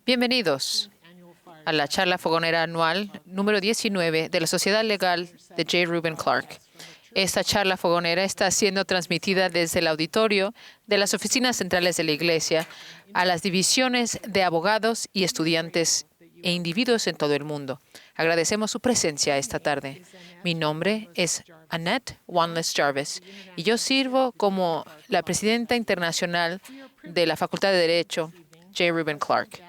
Bienvenidos a la charla fogonera anual número 19 de la Sociedad Legal de J. Reuben Clark. Esta charla fogonera está siendo transmitida desde el auditorio de las oficinas centrales de la Iglesia a las divisiones de abogados y estudiantes e individuos en todo el mundo. Agradecemos su presencia esta tarde. Mi nombre es Annette Wanless Jarvis y yo sirvo como la presidenta internacional de la Facultad de Derecho J. Reuben Clark.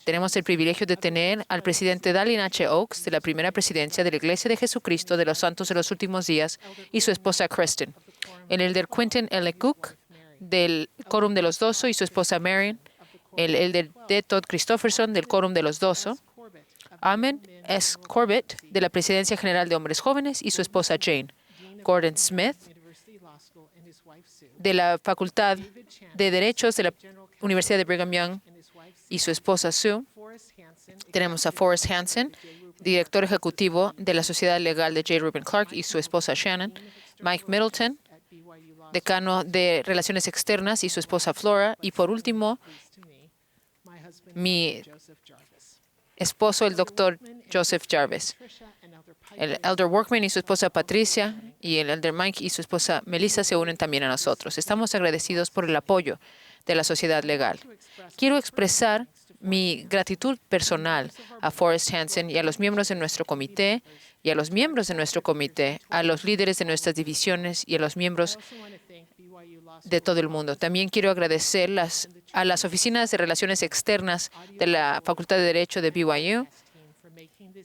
Tenemos el privilegio de tener al presidente Dallin H. Oaks de la primera presidencia de la Iglesia de Jesucristo de los Santos de los Últimos Días y su esposa Kristen, el elder Quentin L. Cook del Quórum de los Doso y su esposa Marion, el elder D. Todd Christopherson del Quórum de los Doso, Amen S. Corbett de la Presidencia General de Hombres Jóvenes y su esposa Jane, Gordon Smith de la Facultad de Derechos de la Universidad de Brigham Young y su esposa Sue. Tenemos a Forrest Hansen, director ejecutivo de la Sociedad Legal de J. Reuben Clark y su esposa Shannon, Mike Middleton, decano de Relaciones Externas y su esposa Flora, y por último, mi esposo, el doctor Joseph Jarvis. El elder Workman y su esposa Patricia y el elder Mike y su esposa Melissa se unen también a nosotros. Estamos agradecidos por el apoyo de la sociedad legal. Quiero expresar mi gratitud personal a Forrest Hansen y a los miembros de nuestro comité, a los líderes de nuestras divisiones y a los miembros de todo el mundo. También quiero agradecer a las oficinas de Relaciones Externas de la Facultad de Derecho de BYU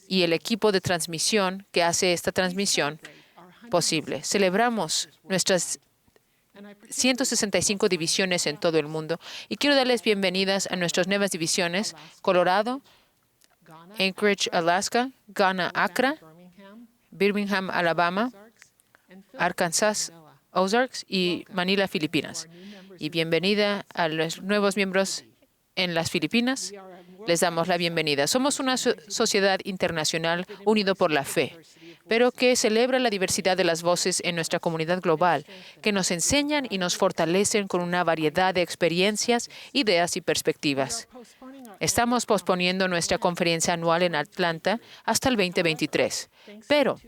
y el equipo de transmisión que hace esta transmisión posible. Celebramos nuestras 165 divisiones en todo el mundo y quiero darles bienvenidas a nuestras nuevas divisiones: Colorado, Anchorage, Alaska, Ghana, Accra, Birmingham, Alabama, Arkansas, Ozarks y Manila, Filipinas. Y bienvenida a los nuevos miembros en las Filipinas. Les damos la bienvenida. Somos una sociedad internacional unida por la fe, pero que celebra la diversidad de las voces en nuestra comunidad global, que nos enseñan y nos fortalecen con una variedad de experiencias, ideas y perspectivas. Estamos posponiendo nuestra conferencia anual en Atlanta hasta el 2023. Pero,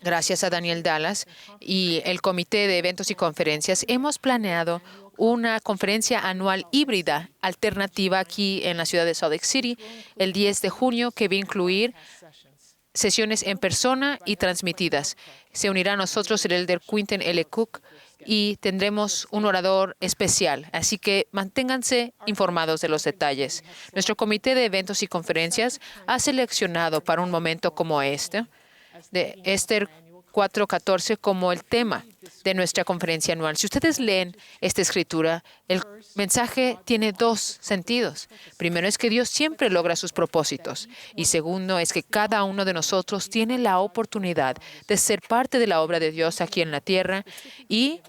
gracias a Daniel Dallas y el Comité de Eventos y Conferencias, hemos planeado una conferencia anual híbrida alternativa aquí en la ciudad de Salt Lake City el 10 de junio, que va a incluir sesiones en persona y transmitidas. Se unirá a nosotros el elder Quentin L. Cook y tendremos un orador especial, así que manténganse informados de los detalles. Nuestro comité de eventos y conferencias ha seleccionado para un momento como este, de Esther 4:14, como el tema de nuestra conferencia anual. Si ustedes leen esta escritura, el mensaje tiene dos sentidos. Primero es que Dios siempre logra sus propósitos. Y segundo es que cada uno de nosotros tiene la oportunidad de ser parte de la obra de Dios aquí en la tierra y,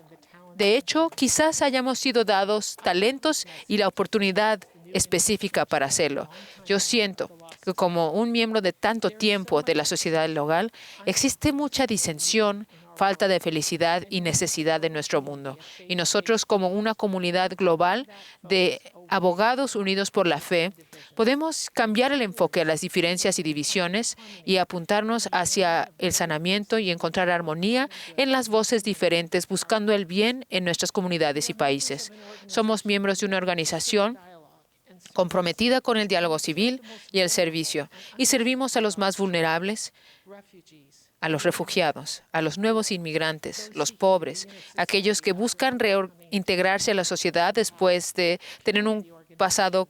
de hecho, quizás hayamos sido dados talentos y la oportunidad específica para hacerlo. Yo siento que como un miembro de tanto tiempo de la sociedad legal, existe mucha disensión, falta de felicidad y necesidad en nuestro mundo. Y nosotros, como una comunidad global de abogados unidos por la fe, podemos cambiar el enfoque a las diferencias y divisiones y apuntarnos hacia el sanamiento y encontrar armonía en las voces diferentes, buscando el bien en nuestras comunidades y países. Somos miembros de una organización comprometida con el diálogo civil y el servicio, y servimos a los más vulnerables, a los refugiados, a los nuevos inmigrantes, los pobres, aquellos que buscan reintegrarse a la sociedad después de tener un pasado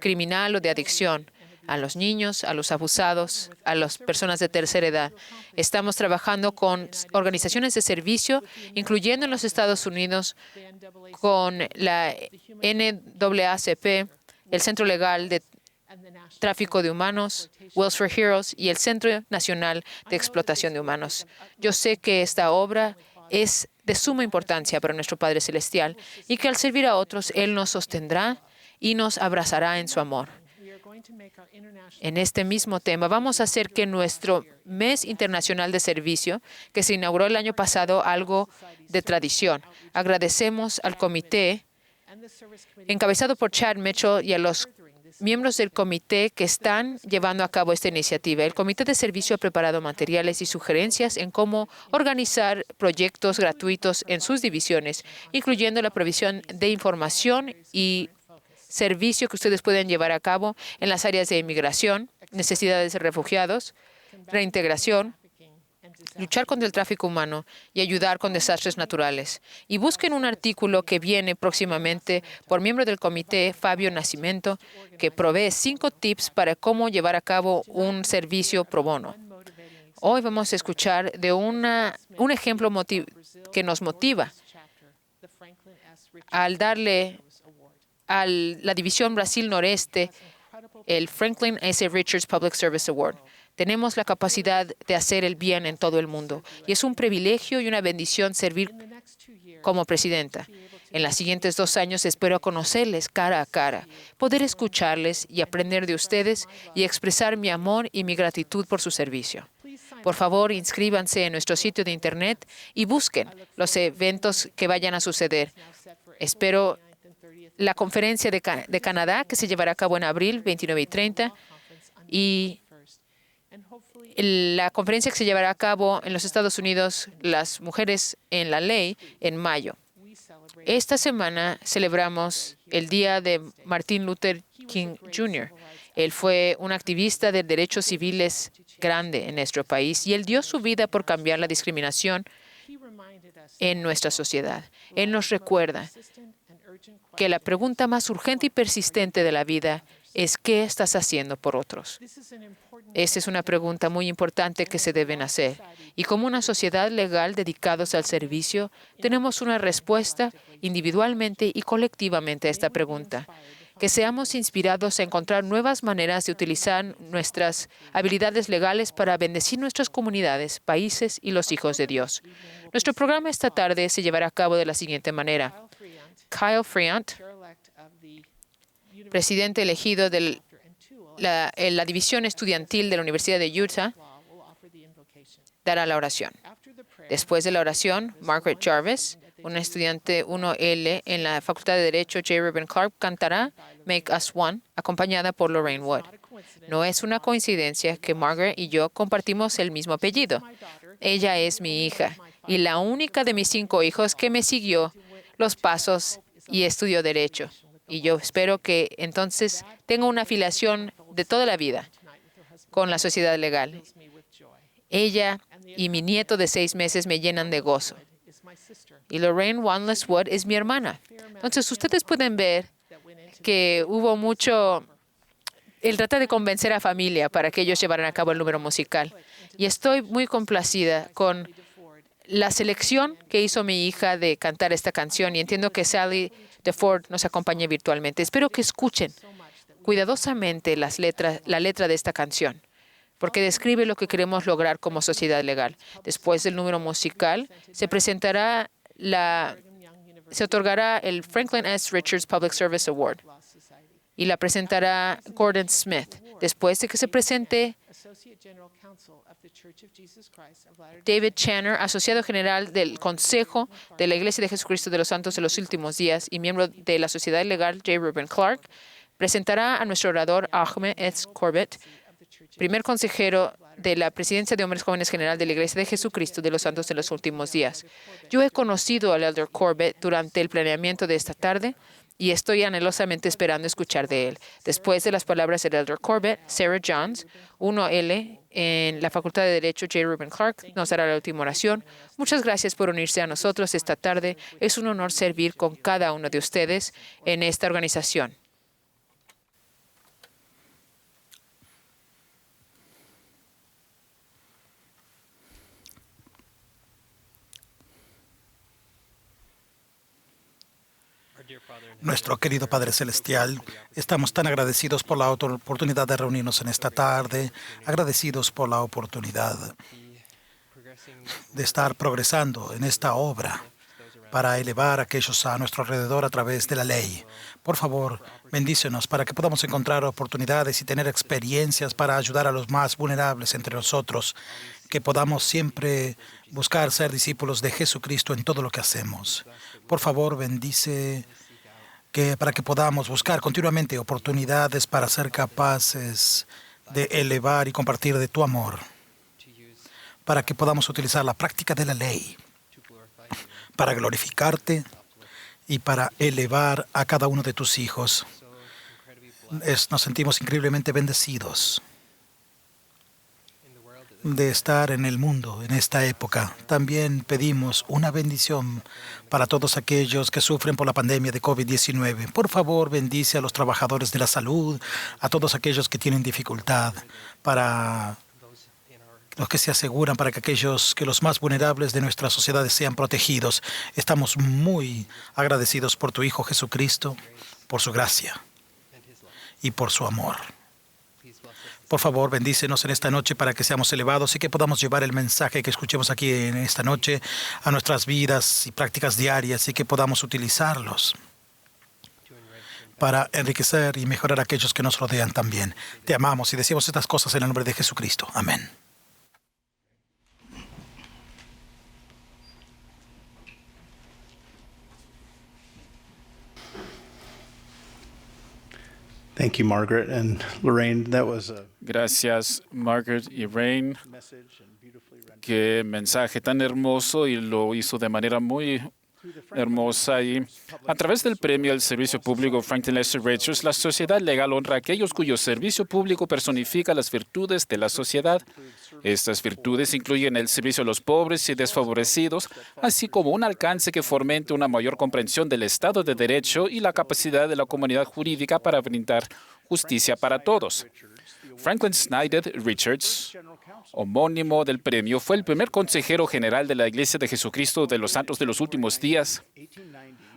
criminal o de adicción, a los niños, a los abusados, a las personas de tercera edad. Estamos trabajando con organizaciones de servicio, incluyendo en los Estados Unidos, con la NAACP, el Centro Legal de Tráfico de Humanos, Wheels for Heroes y el Centro Nacional de Explotación de Humanos. Yo sé que esta obra es de suma importancia para nuestro Padre Celestial y que al servir a otros, Él nos sostendrá y nos abrazará en su amor. En este mismo tema, vamos a hacer que nuestro Mes Internacional de Servicio, que se inauguró el año pasado, algo de tradición. Agradecemos al comité encabezado por Chad Mitchell y a los miembros del comité que están llevando a cabo esta iniciativa. El Comité de Servicio ha preparado materiales y sugerencias en cómo organizar proyectos gratuitos en sus divisiones, incluyendo la provisión de información y servicio que ustedes pueden llevar a cabo en las áreas de inmigración, necesidades de refugiados, reintegración, luchar contra el tráfico humano y ayudar con desastres naturales. Y busquen un artículo que viene próximamente por miembro del comité, Fabio Nascimento, que provee 5 tips para cómo llevar a cabo un servicio pro bono. Hoy vamos a escuchar de un ejemplo que nos motiva al darle a la División Brasil Noreste el Franklin S. Richards Public Service Award. Tenemos la capacidad de hacer el bien en todo el mundo y es un privilegio y una bendición servir como presidenta. En los siguientes 2 años espero conocerles cara a cara, poder escucharles y aprender de ustedes y expresar mi amor y mi gratitud por su servicio. Por favor, inscríbanse en nuestro sitio de Internet y busquen los eventos que vayan a suceder. Espero la conferencia de Canadá, que se llevará a cabo en abril 29 y 30, y la conferencia que se llevará a cabo en los Estados Unidos, las mujeres en la ley, en mayo. Esta semana celebramos el Día de Martin Luther King Jr. Él fue un activista de derechos civiles grande en nuestro país y él dio su vida por cambiar la discriminación en nuestra sociedad. Él nos recuerda que la pregunta más urgente y persistente de la vida es ¿qué estás haciendo por otros? Esa es una pregunta muy importante que se deben hacer. Y como una sociedad legal dedicados al servicio, tenemos una respuesta individualmente y colectivamente a esta pregunta. Que seamos inspirados a encontrar nuevas maneras de utilizar nuestras habilidades legales para bendecir nuestras comunidades, países y los hijos de Dios. Nuestro programa esta tarde se llevará a cabo de la siguiente manera. Kyle Friant, presidente elegido de la División Estudiantil de la Universidad de Utah, dará la oración. Después de la oración, Margaret Jarvis, una estudiante 1L en la Facultad de Derecho J. Reuben Clark, cantará Make Us One, acompañada por Lorraine Wood. No es una coincidencia que Margaret y yo compartimos el mismo apellido. Ella es mi hija y la única de mis 5 hijos que me siguió los pasos y estudió Derecho. Y yo espero que entonces tenga una afiliación de toda la vida con la sociedad legal. Ella y mi nieto de 6 meses me llenan de gozo. Y Lorraine Wanless Wood es mi hermana. Entonces, ustedes pueden ver que hubo mucho el tratar de convencer a familia para que ellos llevaran a cabo el número musical. Y estoy muy complacida con la selección que hizo mi hija de cantar esta canción y entiendo que Sally DeFord nos acompañe virtualmente. Espero que escuchen cuidadosamente la letra de esta canción, porque describe lo que queremos lograr como sociedad legal. Después del número musical, se otorgará el Franklin S. Richards Public Service Award y la presentará Gordon Smith. Después de que se presente David Channer, asociado general del Consejo de la Iglesia de Jesucristo de los Santos de los Últimos Días y miembro de la Sociedad Legal J. Reuben Clark, presentará a nuestro orador Ahmed S. Corbett, primer consejero de la Presidencia de Hombres Jóvenes General de la Iglesia de Jesucristo de los Santos de los Últimos Días. Yo he conocido al Elder Corbett durante el planeamiento de esta tarde y estoy anhelosamente esperando escuchar de él. Después de las palabras del Elder Corbett, Sarah Johns, 1L en la Facultad de Derecho J. Reuben Clark, nos dará la última oración. Muchas gracias por unirse a nosotros esta tarde. Es un honor servir con cada uno de ustedes en esta organización. Nuestro querido Padre Celestial, estamos tan agradecidos por la oportunidad de reunirnos en esta tarde, agradecidos por la oportunidad de estar progresando en esta obra para elevar a aquellos a nuestro alrededor a través de la ley. Por favor, bendícenos para que podamos encontrar oportunidades y tener experiencias para ayudar a los más vulnerables entre nosotros, que podamos siempre buscar ser discípulos de Jesucristo en todo lo que hacemos. Por favor, bendice para que podamos buscar continuamente oportunidades para ser capaces de elevar y compartir de tu amor, para que podamos utilizar la práctica de la ley para glorificarte y para elevar a cada uno de tus hijos. Nos sentimos increíblemente bendecidos de estar en el mundo en esta época. También pedimos una bendición para todos aquellos que sufren por la pandemia de COVID-19. Por favor, bendice a los trabajadores de la salud, a todos aquellos que tienen dificultad, para los que se aseguran para que los más vulnerables de nuestras sociedades sean protegidos. Estamos muy agradecidos por tu Hijo Jesucristo, por su gracia y por su amor. Por favor, bendícenos en esta noche para que seamos elevados y que podamos llevar el mensaje que escuchemos aquí en esta noche a nuestras vidas y prácticas diarias y que podamos utilizarlos para enriquecer y mejorar a aquellos que nos rodean también. Te amamos y decimos estas cosas en el nombre de Jesucristo. Amén. Thank you, Margaret and Lorraine. That was a Gracias, Margaret y Rain. message and beautifully rendered. Qué mensaje tan hermoso, y lo hizo de manera muy hermosa. Y a través del premio al servicio público Franklin Lester Richards, la sociedad legal honra a aquellos cuyo servicio público personifica las virtudes de la sociedad. Estas virtudes incluyen el servicio a los pobres y desfavorecidos, así como un alcance que fomente una mayor comprensión del Estado de Derecho y la capacidad de la comunidad jurídica para brindar justicia para todos. Franklin Snyder Richards, homónimo del premio, fue el primer consejero general de la Iglesia de Jesucristo de los Santos de los Últimos Días.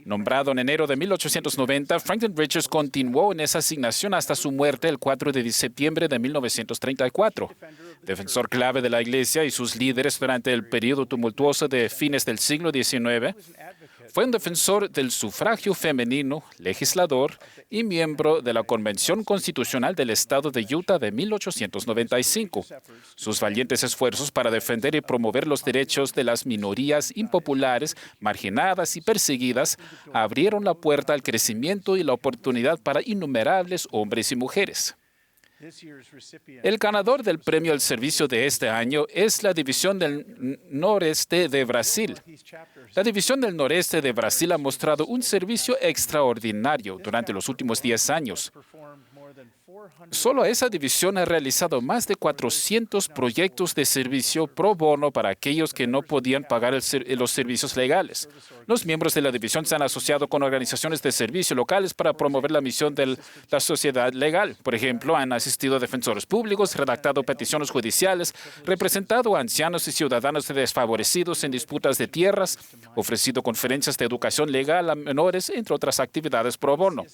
Nombrado en enero de 1890, Franklin Richards continuó en esa asignación hasta su muerte el 4 de septiembre de 1934. Defensor clave de la Iglesia y sus líderes durante el período tumultuoso de fines del siglo XIX, fue un defensor del sufragio femenino, legislador y miembro de la Convención Constitucional del Estado de Utah de 1895. Sus valientes esfuerzos para defender y promover los derechos de las minorías impopulares, marginadas y perseguidas abrieron la puerta al crecimiento y la oportunidad para innumerables hombres y mujeres. El ganador del premio al servicio de este año es la División del Noreste de Brasil. La División del Noreste de Brasil ha mostrado un servicio extraordinario durante los últimos 10 años. Solo esa división ha realizado más de 400 proyectos de servicio pro bono para aquellos que no podían pagar los servicios legales. Los miembros de la división se han asociado con organizaciones de servicio locales para promover la misión de la sociedad legal. Por ejemplo, han asistido a defensores públicos, redactado peticiones judiciales, representado a ancianos y ciudadanos desfavorecidos en disputas de tierras, ofrecido conferencias de educación legal a menores, entre otras actividades pro bono.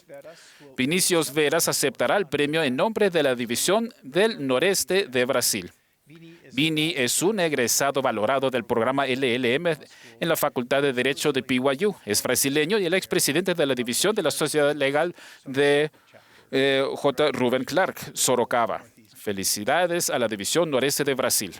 Vinicius Veras aceptará el premio en nombre de la División del Noreste de Brasil. Vini es un egresado valorado del programa LLM en la Facultad de Derecho de BYU. Es brasileño y el expresidente de la División de la Sociedad Legal de J. Ruben Clark, Sorocaba. Felicidades a la División Noreste de Brasil.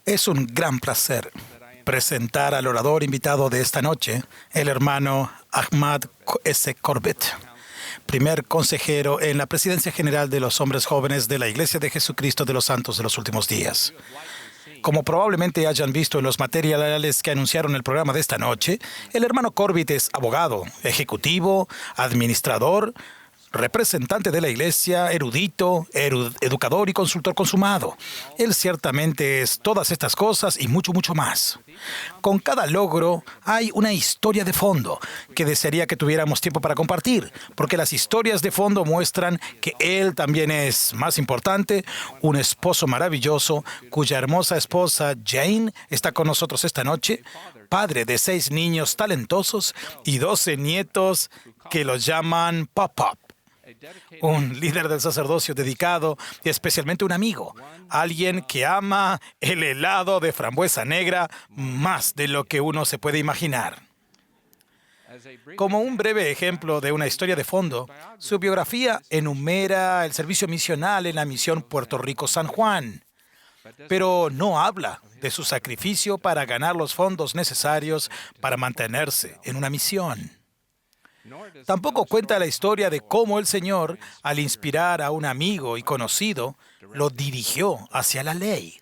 Es un gran placer presentar al orador invitado de esta noche, el hermano Ahmad S. Corbett, primer consejero en la Presidencia General de los Hombres Jóvenes de la Iglesia de Jesucristo de los Santos de los Últimos Días. Como probablemente hayan visto en los materiales que anunciaron el programa de esta noche, el hermano Corbett es abogado, ejecutivo, administrador, representante de la Iglesia, erudito, educador y consultor consumado. Él ciertamente es todas estas cosas y mucho, mucho más. Con cada logro hay una historia de fondo que desearía que tuviéramos tiempo para compartir, porque las historias de fondo muestran que él también es, más importante, un esposo maravilloso, cuya hermosa esposa Jane está con nosotros esta noche, padre de 6 niños talentosos y 12 nietos que los llaman Pop-Up. un líder del sacerdocio dedicado y especialmente un amigo, alguien que ama el helado de frambuesa negra más de lo que uno se puede imaginar. Como un breve ejemplo de una historia de fondo, su biografía enumera el servicio misional en la misión Puerto Rico-San Juan, pero no habla de su sacrificio para ganar los fondos necesarios para mantenerse en una misión. Tampoco cuenta la historia de cómo el Señor, al inspirar a un amigo y conocido, lo dirigió hacia la ley.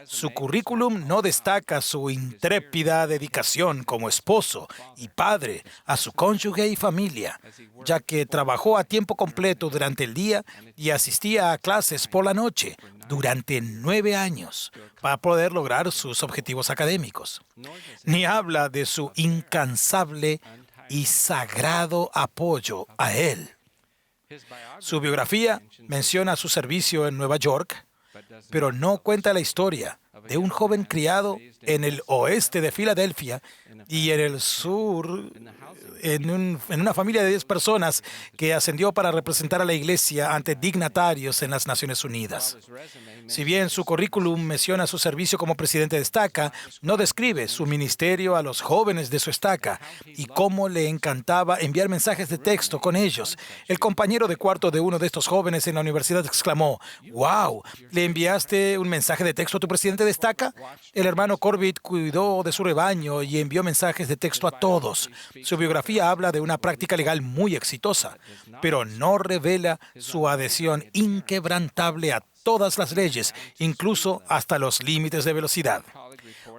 Su currículum no destaca su intrépida dedicación como esposo y padre a su cónyuge y familia, ya que trabajó a tiempo completo durante el día y asistía a clases por la noche durante 9 años para poder lograr sus objetivos académicos. Ni habla de su incansable y sagrado apoyo a él. Su biografía menciona su servicio en Nueva York, pero no cuenta la historia de un joven criado en el oeste de Filadelfia y en el sur, en una familia de 10 personas que ascendió para representar a la iglesia ante dignatarios en las Naciones Unidas. Si bien su currículum menciona su servicio como presidente de estaca, no describe su ministerio a los jóvenes de su estaca y cómo le encantaba enviar mensajes de texto con ellos. El compañero de cuarto de uno de estos jóvenes en la universidad exclamó: «¡Wow! ¿Le enviaste un mensaje de texto a tu presidente de estaca?». El hermano Corbett cuidó de su rebaño y envió mensajes de texto a todos. Su biografía habla de una práctica legal muy exitosa, pero no revela su adhesión inquebrantable a todas las leyes, incluso hasta los límites de velocidad.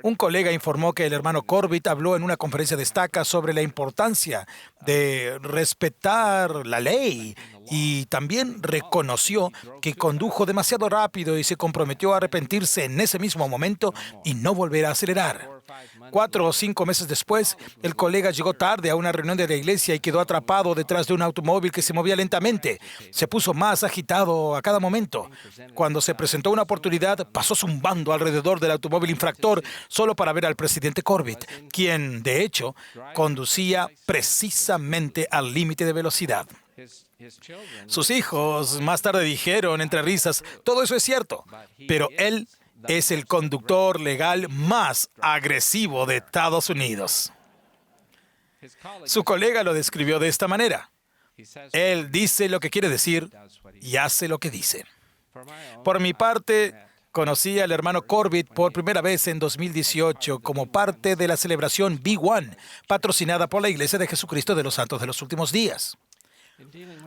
Un colega informó que el hermano Corbett habló en una conferencia de estaca sobre la importancia de respetar la ley y también reconoció que condujo demasiado rápido y se comprometió a arrepentirse en ese mismo momento y no volver a acelerar. 4 o 5 meses después, el colega llegó tarde a una reunión de la iglesia y quedó atrapado detrás de un automóvil que se movía lentamente. Se puso más agitado a cada momento. Cuando se presentó una oportunidad, pasó zumbando alrededor del automóvil infractor solo para ver al presidente Corbett, quien, de hecho, conducía precisamente al límite de velocidad. Sus hijos más tarde dijeron entre risas: «Todo eso es cierto, pero él es el conductor legal más agresivo de Estados Unidos». Su colega lo describió de esta manera: «Él dice lo que quiere decir y hace lo que dice». Por mi parte, conocí al hermano Corbett por primera vez en 2018 como parte de la celebración B1, patrocinada por la Iglesia de Jesucristo de los Santos de los Últimos Días.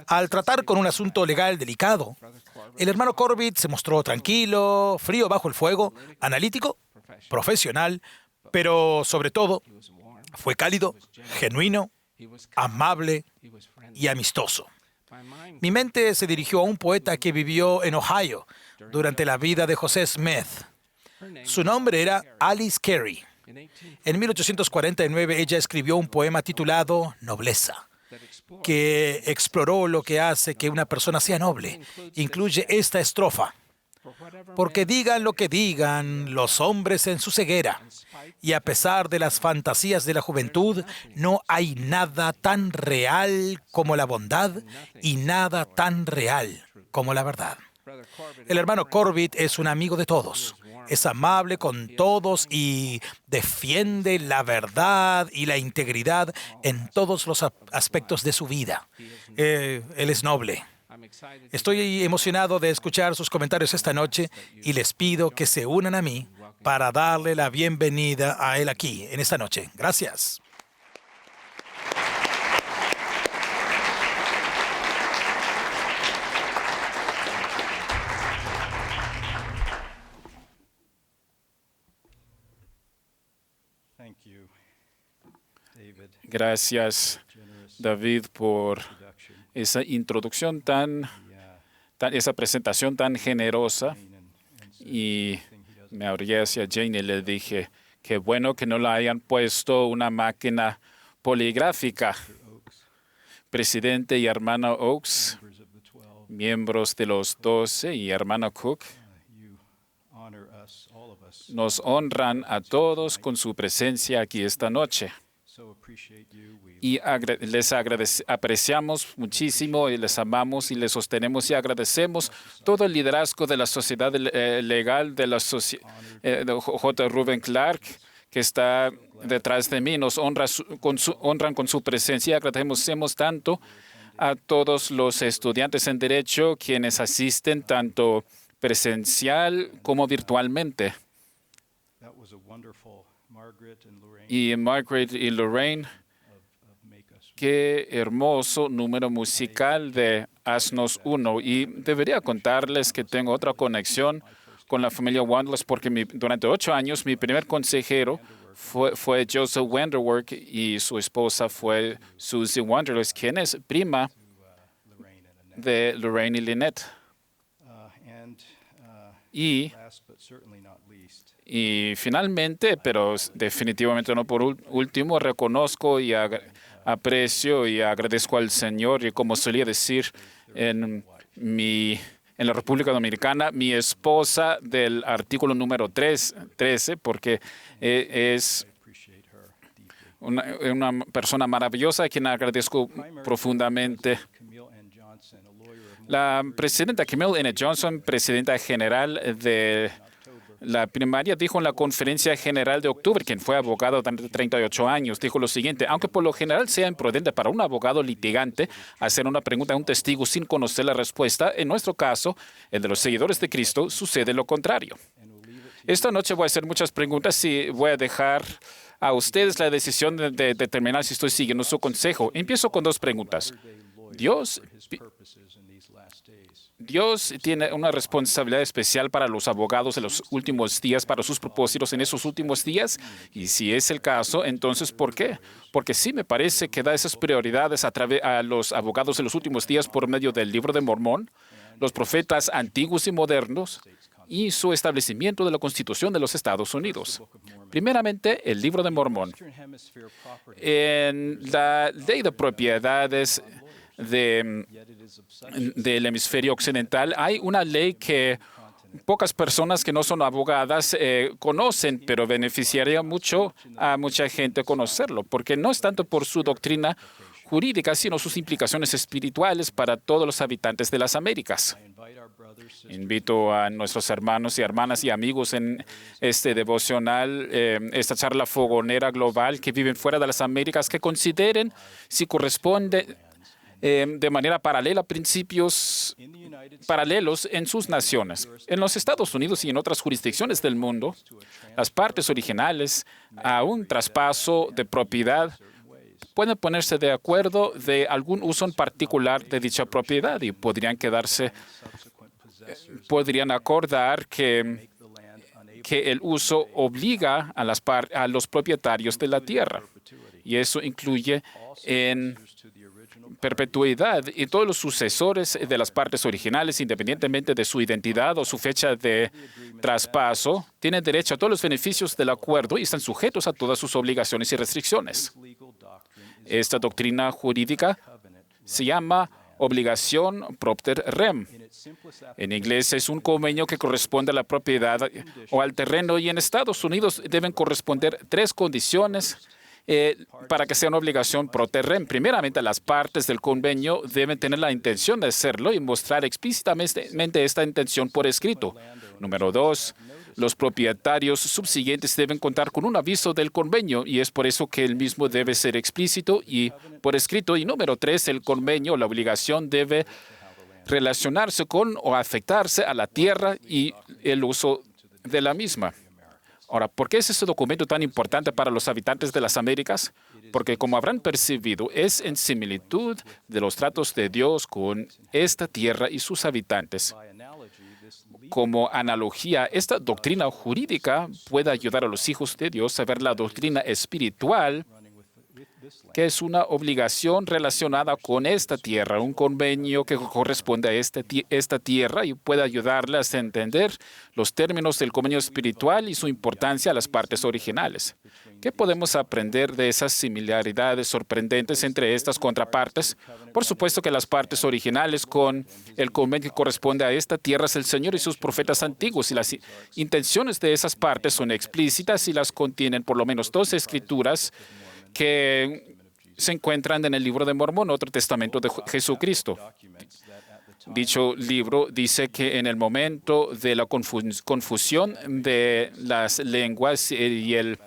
Al tratar con un asunto legal delicado, el hermano Corbett se mostró tranquilo, frío bajo el fuego, analítico, profesional, pero sobre todo fue cálido, genuino, amable y amistoso. Mi mente se dirigió a un poeta que vivió en Ohio durante la vida de José Smith. Su nombre era Alice Carey. En 1849 ella escribió un poema titulado Nobleza, que exploró lo que hace que una persona sea noble. Incluye esta estrofa: «Porque digan lo que digan los hombres en su ceguera, y a pesar de las fantasías de la juventud, no hay nada tan real como la bondad y nada tan real como la verdad». El hermano Corbett es un amigo de todos. Es amable con todos y defiende la verdad y la integridad en todos los aspectos de su vida. Él es noble. Estoy emocionado de escuchar sus comentarios esta noche y les pido que se unan a mí para darle la bienvenida a él aquí en esta noche. Gracias. Gracias, David, por esa introducción esa presentación tan generosa. Y me abrí hacia Jane y le dije: qué bueno que no le hayan puesto una máquina poligráfica. Presidente y hermano Oaks, miembros de los 12 y hermano Cook, nos honran a todos con su presencia aquí esta noche. y apreciamos muchísimo y les amamos y les sostenemos y agradecemos todo el liderazgo de la sociedad legal de la J. Reuben Clark, que está detrás de mí. Nos honran con su presencia y agradecemos tanto a todos los estudiantes en Derecho quienes asisten tanto presencial como virtualmente. Y Margaret y Lorraine, qué hermoso número musical de Haznos Uno. Y debería contarles que tengo otra conexión con la familia Wandless porque durante 8 años mi primer consejero fue Joseph Wanderwork y su esposa fue Susie Wanderless, quien es prima de Lorraine y Lynette. Y finalmente, pero definitivamente no por último, reconozco y aprecio y agradezco al Señor y como solía decir en la República Dominicana, mi esposa del artículo número 13, porque es una persona maravillosa a quien agradezco profundamente. La presidenta Camille N. Johnson, presidenta general de la primaria, dijo en la conferencia general de octubre, quien fue abogado durante 38 años, dijo lo siguiente: aunque por lo general sea imprudente para un abogado litigante hacer una pregunta a un testigo sin conocer la respuesta, en nuestro caso, el de los seguidores de Cristo, sucede lo contrario. Esta noche voy a hacer muchas preguntas y voy a dejar a ustedes la decisión de determinar si estoy siguiendo su consejo. Empiezo con 2 preguntas. Dios tiene una responsabilidad especial para los abogados de los últimos días, para sus propósitos en esos últimos días. Y si es el caso, entonces, ¿por qué? Porque sí me parece que da esas prioridades a los abogados de los últimos días por medio del Libro de Mormón, los profetas antiguos y modernos y su establecimiento de la Constitución de los Estados Unidos. Primeramente, el Libro de Mormón. En la ley de propiedades del hemisferio occidental hay una ley que pocas personas que no son abogadas conocen, pero beneficiaría mucho a mucha gente conocerlo, porque no es tanto por su doctrina jurídica, sino sus implicaciones espirituales para todos los habitantes de las Américas. Invito a nuestros hermanos y hermanas y amigos en este devocional, esta charla fogonera global, que viven fuera de las Américas, que consideren si corresponde de manera paralela principios paralelos en sus naciones. En los Estados Unidos y en otras jurisdicciones del mundo, las partes originales a un traspaso de propiedad pueden ponerse de acuerdo de algún uso en particular de dicha propiedad y podrían acordar que el uso obliga a los propietarios de la tierra. Y eso incluye en perpetuidad y todos los sucesores de las partes originales, independientemente de su identidad o su fecha de traspaso, tienen derecho a todos los beneficios del acuerdo y están sujetos a todas sus obligaciones y restricciones. Esta doctrina jurídica se llama obligación propter rem. En inglés es un convenio que corresponde a la propiedad o al terreno, y en Estados Unidos deben corresponder 3 condiciones para que sea una obligación propter rem. Primeramente, las partes del convenio deben tener la intención de hacerlo y mostrar explícitamente esta intención por escrito. Número 2, los propietarios subsiguientes deben contar con un aviso del convenio, y es por eso que el mismo debe ser explícito y por escrito. Y número 3, el convenio, la obligación, debe relacionarse con o afectarse a la tierra y el uso de la misma. Ahora, ¿por qué es este documento tan importante para los habitantes de las Américas? Porque, como habrán percibido, es en similitud de los tratos de Dios con esta tierra y sus habitantes. Como analogía, esta doctrina jurídica puede ayudar a los hijos de Dios a ver la doctrina espiritual, que es una obligación relacionada con esta tierra, un convenio que corresponde a esta tierra, y puede ayudarles a entender los términos del convenio espiritual y su importancia a las partes originales. ¿Qué podemos aprender de esas similaridades sorprendentes entre estas contrapartes? Por supuesto que las partes originales con el convenio que corresponde a esta tierra es el Señor y sus profetas antiguos, y las intenciones de esas partes son explícitas y las contienen por lo menos 2 escrituras que se encuentran en el libro de Mormón, otro testamento de Jesucristo. Dicho libro dice que en el momento de la confusión de las lenguas y el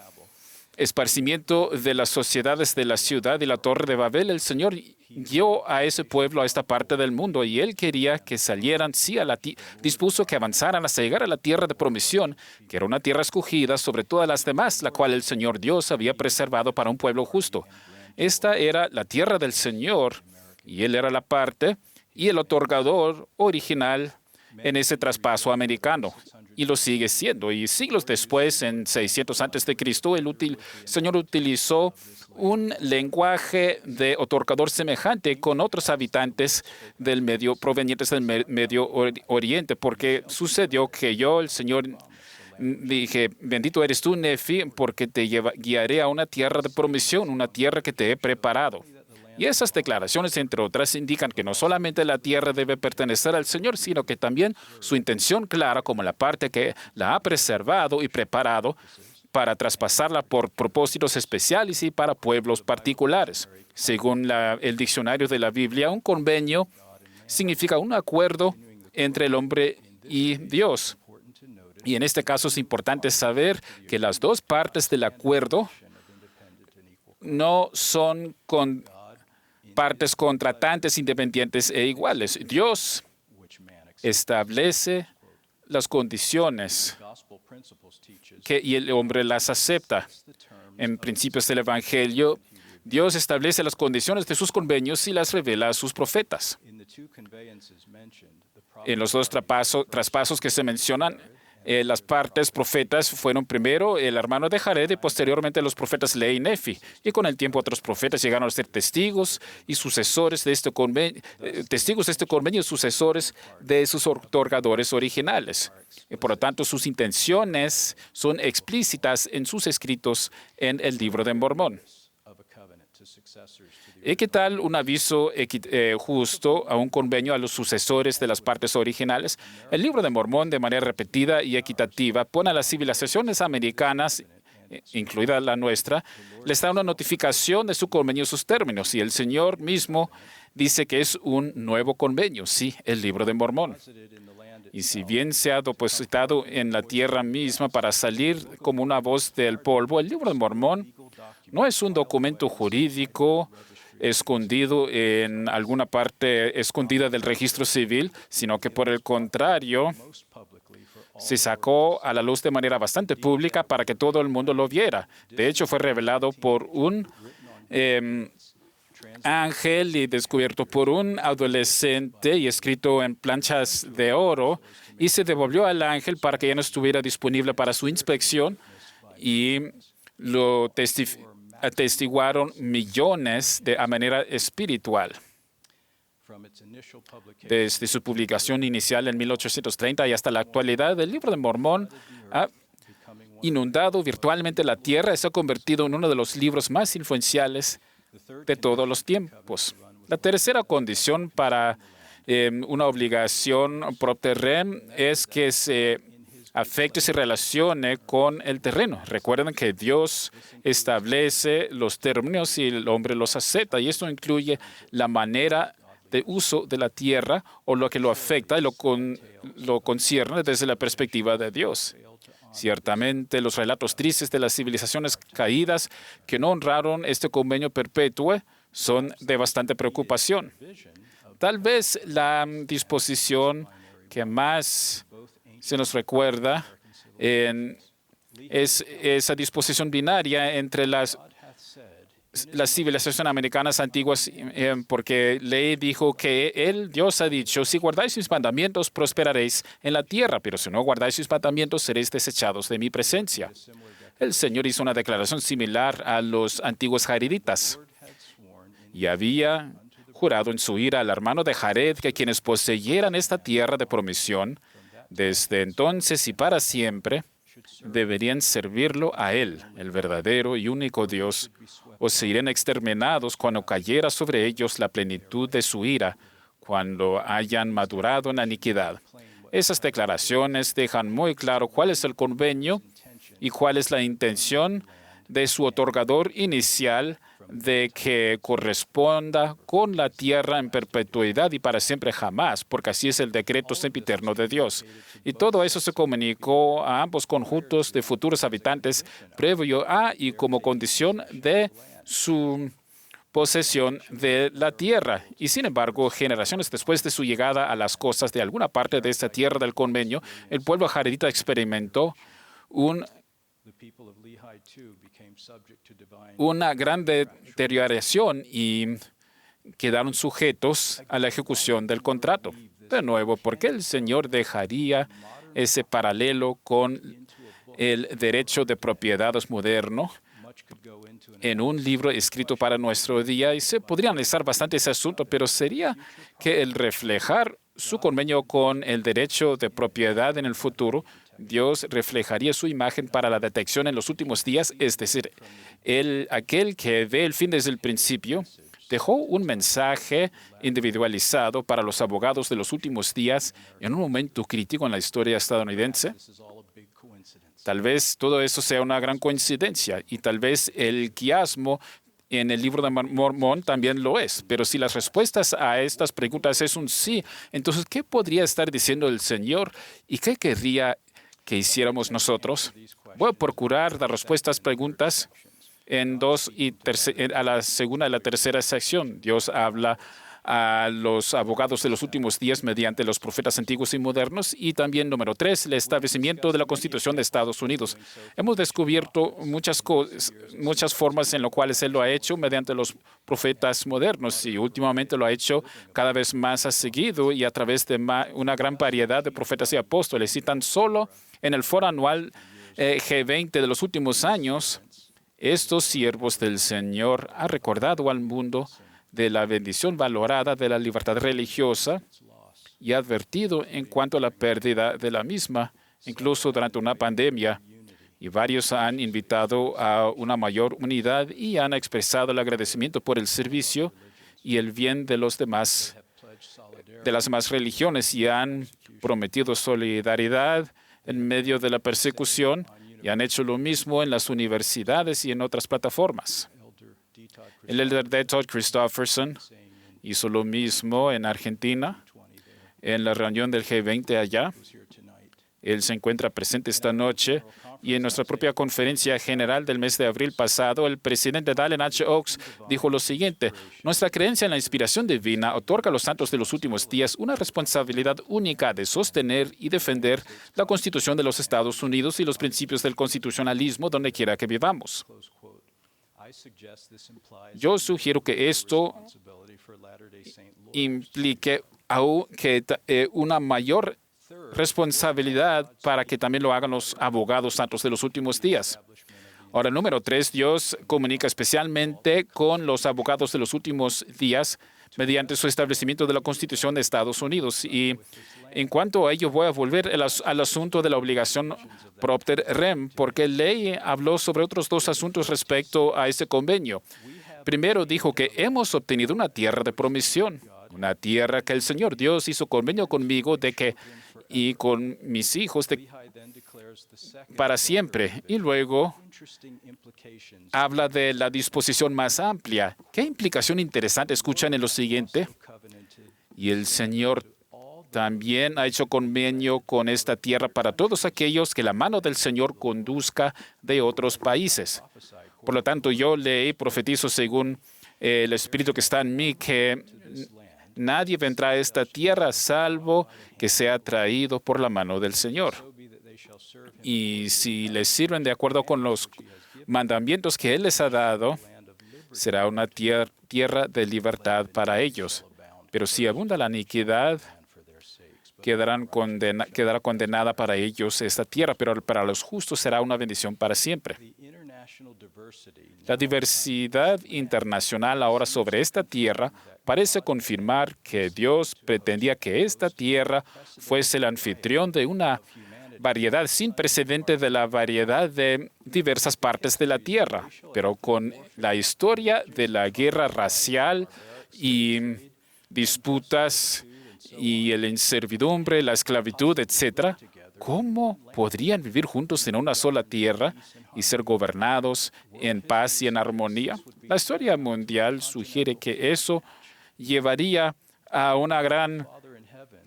esparcimiento de las sociedades de la ciudad y la Torre de Babel, el Señor guió a ese pueblo a esta parte del mundo y Él quería que salieran, sí, dispuso que avanzaran hasta llegar a la tierra de promisión, que era una tierra escogida sobre todas las demás, la cual el Señor Dios había preservado para un pueblo justo. Esta era la tierra del Señor y Él era la parte y el otorgador original en ese traspaso americano. Y lo sigue siendo. Y siglos después, en 600 a.C., el Señor utilizó un lenguaje de otorgador semejante con otros habitantes provenientes del Medio Oriente, porque sucedió que yo, el Señor, dije, bendito eres tú, Nefi, porque te guiaré a una tierra de promisión, una tierra que te he preparado. Y esas declaraciones, entre otras, indican que no solamente la tierra debe pertenecer al Señor, sino que también su intención clara como la parte que la ha preservado y preparado para traspasarla por propósitos especiales y para pueblos particulares. Según el diccionario de la Biblia, un convenio significa un acuerdo entre el hombre y Dios. Y en este caso es importante saber que las dos partes del acuerdo no son partes contratantes, independientes e iguales. Dios establece las condiciones y el hombre las acepta. En principios del Evangelio, Dios establece las condiciones de sus convenios y las revela a sus profetas. En los dos traspasos que se mencionan, las partes profetas fueron primero el hermano de Jared y posteriormente los profetas Lehi y Nefi. Y con el tiempo otros profetas llegaron a ser testigos y sucesores de este convenio, y sucesores de sus otorgadores originales. Y por lo tanto, sus intenciones son explícitas en sus escritos en el libro de Mormón. ¿Y qué tal un aviso justo a un convenio a los sucesores de las partes originales? El libro de Mormón, de manera repetida y equitativa, pone a las civilizaciones americanas, incluida la nuestra, les da una notificación de su convenio y sus términos. Y el Señor mismo dice que es un nuevo convenio, sí, el libro de Mormón. Y si bien se ha depositado en la tierra misma para salir como una voz del polvo, el libro de Mormón no es un documento jurídico escondido en alguna parte escondida del registro civil, sino que por el contrario se sacó a la luz de manera bastante pública para que todo el mundo lo viera. De hecho, fue revelado por un ángel y descubierto por un adolescente y escrito en planchas de oro, y se devolvió al ángel para que ya no estuviera disponible para su inspección, y lo atestiguaron millones a manera espiritual. Desde su publicación inicial en 1830 y hasta la actualidad, el libro de Mormón ha inundado virtualmente la tierra y se ha convertido en uno de los libros más influenciales de todos los tiempos. La tercera condición para una obligación propter rem es que se afecte y se relacione con el terreno. Recuerden que Dios establece los términos y el hombre los acepta, y esto incluye la manera de uso de la tierra o lo que lo afecta y lo concierne desde la perspectiva de Dios. Ciertamente, los relatos tristes de las civilizaciones caídas que no honraron este convenio perpetuo son de bastante preocupación. Tal vez la disposición que más se nos recuerda es esa disposición binaria entre las civilizaciones americanas antiguas, porque Lehi dijo que Dios ha dicho, si guardáis mis mandamientos, prosperaréis en la tierra, pero si no guardáis mis mandamientos, seréis desechados de mi presencia. El Señor hizo una declaración similar a los antiguos jareditas y había jurado en su ira al hermano de Jared que quienes poseyeran esta tierra de promisión, desde entonces y para siempre, deberían servirlo a Él, el verdadero y único Dios, o serían exterminados cuando cayera sobre ellos la plenitud de su ira, cuando hayan madurado en la iniquidad. Esas declaraciones dejan muy claro cuál es el convenio y cuál es la intención de su otorgador inicial de que corresponda con la tierra en perpetuidad y para siempre jamás, porque así es el decreto sempiterno de Dios. Y todo eso se comunicó a ambos conjuntos de futuros habitantes previo a y como condición de su posesión de la tierra. Y sin embargo, generaciones después de su llegada a las costas de alguna parte de esta tierra del convenio, el pueblo jaredita experimentó una gran deterioración y quedaron sujetos a la ejecución del contrato. De nuevo, ¿por qué el Señor dejaría ese paralelo con el derecho de propiedades moderno en un libro escrito para nuestro día? Y se podría analizar bastante ese asunto, pero sería que el reflejar su convenio con el derecho de propiedad en el futuro, Dios reflejaría su imagen para la detección en los últimos días, es decir, aquel que ve el fin desde el principio, dejó un mensaje individualizado para los abogados de los últimos días en un momento crítico en la historia estadounidense. Tal vez todo eso sea una gran coincidencia y tal vez el quiasmo en el libro de Mormón también lo es. Pero si las respuestas a estas preguntas es un sí, entonces, ¿qué podría estar diciendo el Señor y qué querría que hiciéramos nosotros? Voy a procurar dar respuestas a estas preguntas en a la segunda y la tercera sección. Dios habla a los abogados de los últimos días mediante los profetas antiguos y modernos. Y también, número 3, el establecimiento de la Constitución de Estados Unidos. Hemos descubierto muchas formas en las cuales Él lo ha hecho mediante los profetas modernos y últimamente lo ha hecho cada vez más seguido y a través de una gran variedad de profetas y apóstoles. Y tan solo en el foro anual G20 de los últimos años, estos siervos del Señor han recordado al mundo de la bendición valorada de la libertad religiosa y advertido en cuanto a la pérdida de la misma, incluso durante una pandemia. Y varios han invitado a una mayor unidad y han expresado el agradecimiento por el servicio y el bien de los demás, de las demás religiones, y han prometido solidaridad en medio de la persecución y han hecho lo mismo en las universidades y en otras plataformas. El elder D. Todd Christofferson hizo lo mismo en Argentina, en la reunión del G20 allá. Él se encuentra presente esta noche y en nuestra propia conferencia general del mes de abril pasado, el presidente Dallin H. Oaks dijo lo siguiente: nuestra creencia en la inspiración divina otorga a los santos de los últimos días una responsabilidad única de sostener y defender la Constitución de los Estados Unidos y los principios del constitucionalismo donde quiera que vivamos. Yo sugiero que esto implique una mayor responsabilidad para que también lo hagan los abogados santos de los últimos días. Ahora, número 3, Dios comunica especialmente con los abogados de los últimos días mediante su establecimiento de la Constitución de Estados Unidos. Y en cuanto a ello, voy a volver al asunto de la obligación propter rem, porque Ley habló sobre otros dos asuntos respecto a este convenio. Primero, dijo que hemos obtenido una tierra de promisión, una tierra que el Señor Dios hizo convenio conmigo de que y con mis hijos para siempre. Y luego habla de la disposición más amplia. ¿Qué implicación interesante escuchan en lo siguiente? Y el Señor también ha hecho convenio con esta tierra para todos aquellos que la mano del Señor conduzca de otros países. Por lo tanto, yo le profetizo según el Espíritu que está en mí que nadie vendrá a esta tierra salvo que sea traído por la mano del Señor. Y si les sirven de acuerdo con los mandamientos que Él les ha dado, será una tierra de libertad para ellos. Pero si abunda la iniquidad, quedará condenada para ellos esta tierra, pero para los justos será una bendición para siempre. La diversidad internacional ahora sobre esta tierra parece confirmar que Dios pretendía que esta tierra fuese el anfitrión de una variedad sin precedente de la variedad de diversas partes de la tierra, pero con la historia de la guerra racial y disputas y la inservidumbre, la esclavitud, etc., ¿cómo podrían vivir juntos en una sola tierra y ser gobernados en paz y en armonía. La historia mundial sugiere que eso llevaría a una gran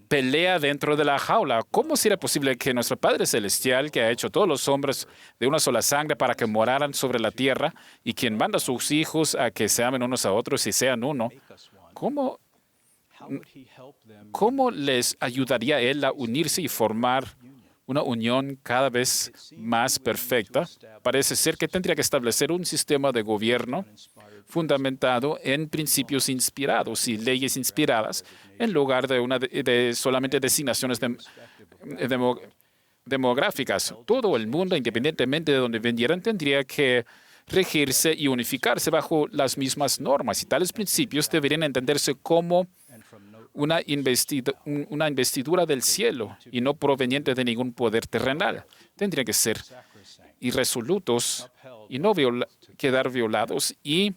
pelea dentro de la jaula. ¿Cómo sería posible que nuestro Padre Celestial, que ha hecho todos los hombres de una sola sangre para que moraran sobre la tierra y quien manda a sus hijos a que se amen unos a otros y sean uno, ¿cómo les ayudaría Él a unirse y formar una unión cada vez más perfecta? Parece ser que tendría que establecer un sistema de gobierno fundamentado en principios inspirados y leyes inspiradas, en lugar de solamente designaciones demográficas. Todo el mundo, independientemente de donde vendieran, tendría que regirse y unificarse bajo las mismas normas, y tales principios deberían entenderse como una investidura del cielo y no proveniente de ningún poder terrenal. Tendrían que ser irresolutos y no quedar violados y